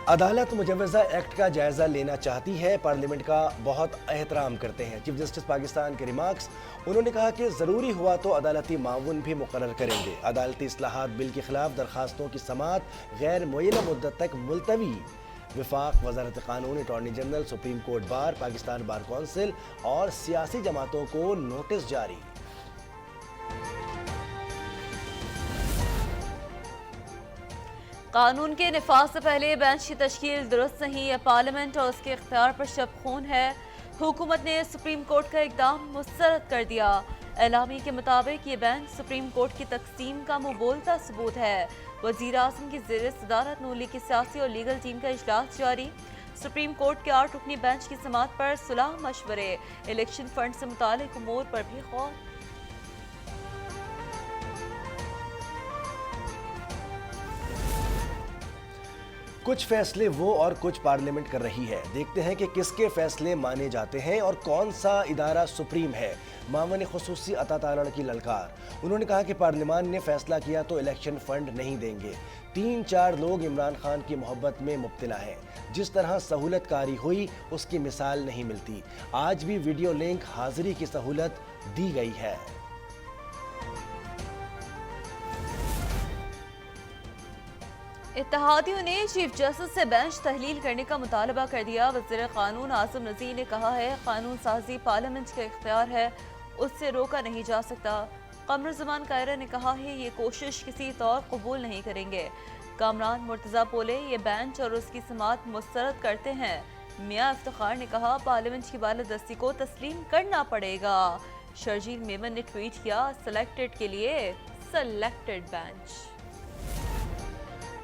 عدالت مجوزہ ایکٹ کا جائزہ لینا چاہتی ہے، پارلیمنٹ کا بہت احترام کرتے ہیں۔ چیف جسٹس پاکستان کے ریمارکس۔ انہوں نے کہا کہ ضروری ہوا تو عدالتی معاون بھی مقرر کریں گے۔ عدالتی اصلاحات بل کے خلاف درخواستوں کی سماعت غیر معینہ مدت تک ملتوی۔ وفاق، وزارت قانون، attorney general, supreme court bar, Pakistan bar council اور سیاسی جماعتوں کو نوٹس جاری۔ قانون کے نفاذ سے پہلے بینچ کی تشکیل درست نہیں، یہ پارلیمنٹ اور اس کے اختیار پر شب خون ہے۔ حکومت نے سپریم کورٹ کا اقدام مسترد کر دیا۔ اعلامیے کے مطابق یہ بینچ سپریم کورٹ کی تقسیم کا مبولتا ثبوت ہے۔ وزیر اعظم کی زیر صدارت نون لیگ کی سیاسی اور لیگل ٹیم کا اجلاس جاری۔ سپریم کورٹ کے 8 رکنی بینچ کی سماعت پر صلاح مشورے، الیکشن فنڈ سے متعلق امور پر بھی غور۔ کچھ فیصلے وہ اور کچھ پارلیمنٹ کر رہی ہے۔ دیکھتے ہیں کہ کس کے فیصلے مانے جاتے ہیں اور کون سا ادارہ سپریم ہے۔ معاون خصوصی عطا تارڑ کی للکار۔ انہوں نے کہا کہ پارلیمان نے فیصلہ کیا تو الیکشن فنڈ نہیں دیں گے۔ 3-4 لوگ عمران خان کی محبت میں مبتلا ہیں۔ جس طرح سہولت کاری ہوئی اس کی مثال نہیں ملتی۔ آج بھی ویڈیو لنک حاضری کی سہولت دی گئی ہے۔ اتحادیوں نے چیف جسٹس سے بینچ تحلیل کرنے کا مطالبہ کر دیا۔ وزیر قانون اعظم نذیر نے کہا ہے قانون سازی پارلیمنٹ کا اختیار ہے، اس سے روکا نہیں جا سکتا۔ قمر زمان قاہرہ نے کہا ہے یہ کوشش کسی طور قبول نہیں کریں گے۔ کامران مرتضیٰ بولے یہ بینچ اور اس کی سماعت مسترد کرتے ہیں۔ میاں افتخار نے کہا پارلیمنٹ کی بالادستی کو تسلیم کرنا پڑے گا۔ شرجیل میمن نے ٹویٹ کیا سلیکٹڈ کے لیے سلیکٹڈ بینچ۔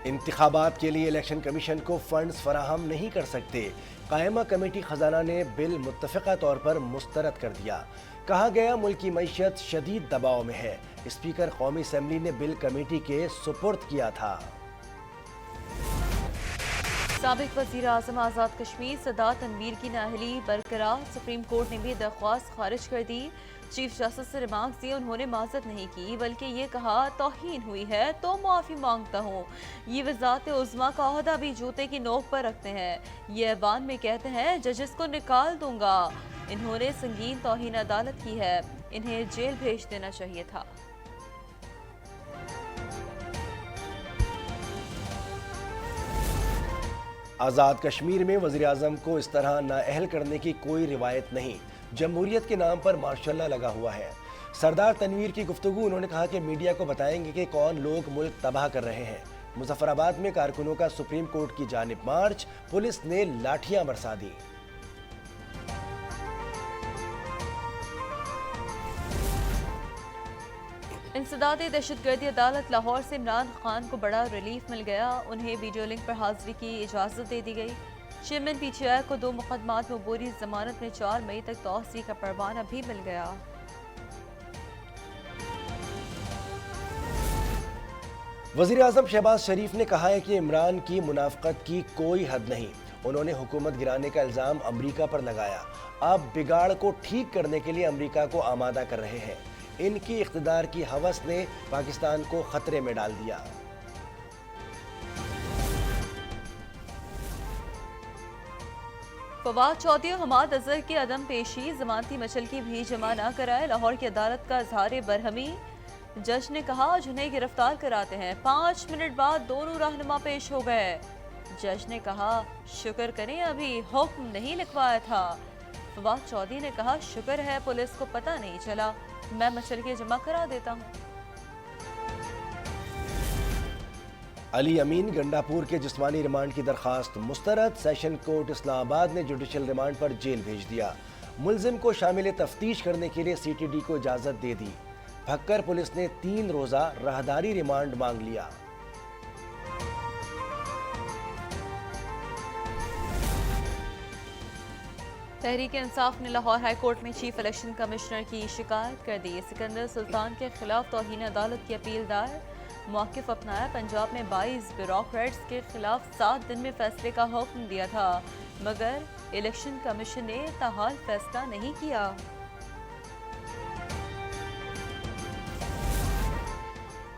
انتخابات کے لیے الیکشن کمیشن کو فنڈز فراہم نہیں کر سکتے۔ قائمہ کمیٹی خزانہ نے بل متفقہ طور پر مسترد کر دیا۔ کہا گیا ملکی معیشت شدید دباؤ میں ہے۔ اسپیکر قومی اسمبلی نے بل کمیٹی کے سپرد کیا تھا۔ سابق وزیر اعظم آزاد کشمیر سردار تنویر کی نااہلی برقرار، سپریم کورٹ نے بھی درخواست خارج کر دی۔ چیف جسٹس سے ریمارکس دیے، انہوں نے معذرت نہیں کی بلکہ یہ کہا توہین ہوئی ہے تو معافی مانگتا ہوں۔ یہ وزارت عظمیٰ کا عہدہ بھی جوتے کی نوک پر رکھتے ہیں۔ یہ ایوان میں کہتے ہیں ججز کو نکال دوں گا۔ انہوں نے سنگین توہین عدالت کی ہے، انہیں جیل بھیج دینا چاہیے تھا۔ آزاد کشمیر میں وزیراعظم کو اس طرح نااہل کرنے کی کوئی روایت نہیں۔ جمہوریت کے نام پر ماشاء اللہ لگا ہوا ہے۔ سردار تنویر کی گفتگو، انہوں نے کہا کہ میڈیا کو بتائیں گے کہ کون لوگ ملک تباہ کر رہے ہیں۔ مظفر آباد میں کارکنوں کا سپریم کورٹ کی جانب مارچ، پولیس نے لاٹھیاں برسا دیں۔ انسداد دہشت گردی عدالت لاہور سے عمران خان کو بڑا ریلیف مل گیا، انہیں ویڈیو لنک پر حاضری کی اجازت دے دی گئی۔ چیئرمین پی ٹی آئی کو 2 مقدمات میں عبوری ضمانت میں 4 مئی تک توسیع کا پروانہ بھی مل گیا۔ وزیر اعظم شہباز شریف نے کہا ہے کہ عمران کی منافقت کی کوئی حد نہیں۔ انہوں نے حکومت گرانے کا الزام امریکہ پر لگایا۔ اب بگاڑ کو ٹھیک کرنے کے لیے امریکہ کو آمادہ کر رہے ہیں۔ ان کی اقتدار کی ہوس نے پاکستان کو خطرے میں ڈال دیا۔ فواد چودھری اور حماد اظہر کی عدم پیشی، ضمانتی مچلکی بھی جمع نہ کرائے، لاہور کی عدالت کا اظہار برہمی۔ جج نے کہا جنہیں گرفتار کراتے ہیں، 5 منٹ بعد دونوں رہنما پیش ہو گئے۔ جج نے کہا شکر کریں ابھی حکم نہیں لکھوایا تھا۔ فواد چودھری نے کہا شکر ہے پولیس کو پتہ نہیں چلا، میں مچلکے جمع کرا دیتا ہوں۔ علی امین گنڈاپور کے جسمانی ریمانڈ کی درخواست مسترد، سیشن کورٹ اسلام آباد نے جوڈیشل ریمانڈ پر جیل بھیج دیا۔ ملزم کو شامل تفتیش کرنے کے لیے سی ٹی ڈی کو اجازت دے دی۔ بھکر پولیس نے 3 روزہ راہداری ریمانڈ مانگ لیا۔ تحریک انصاف نے لاہور ہائی کورٹ میں چیف الیکشن کمشنر کی شکایت کر دی۔ سکندر سلطان کے خلاف توہین عدالت کی اپیل دائر، موقف اپنایا۔ پنجاب میں 22 بیوروکریٹس کے خلاف 7 دن میں فیصلے کا حکم دیا تھا، مگر الیکشن کمیشن نے تاحال فیصلہ نہیں کیا۔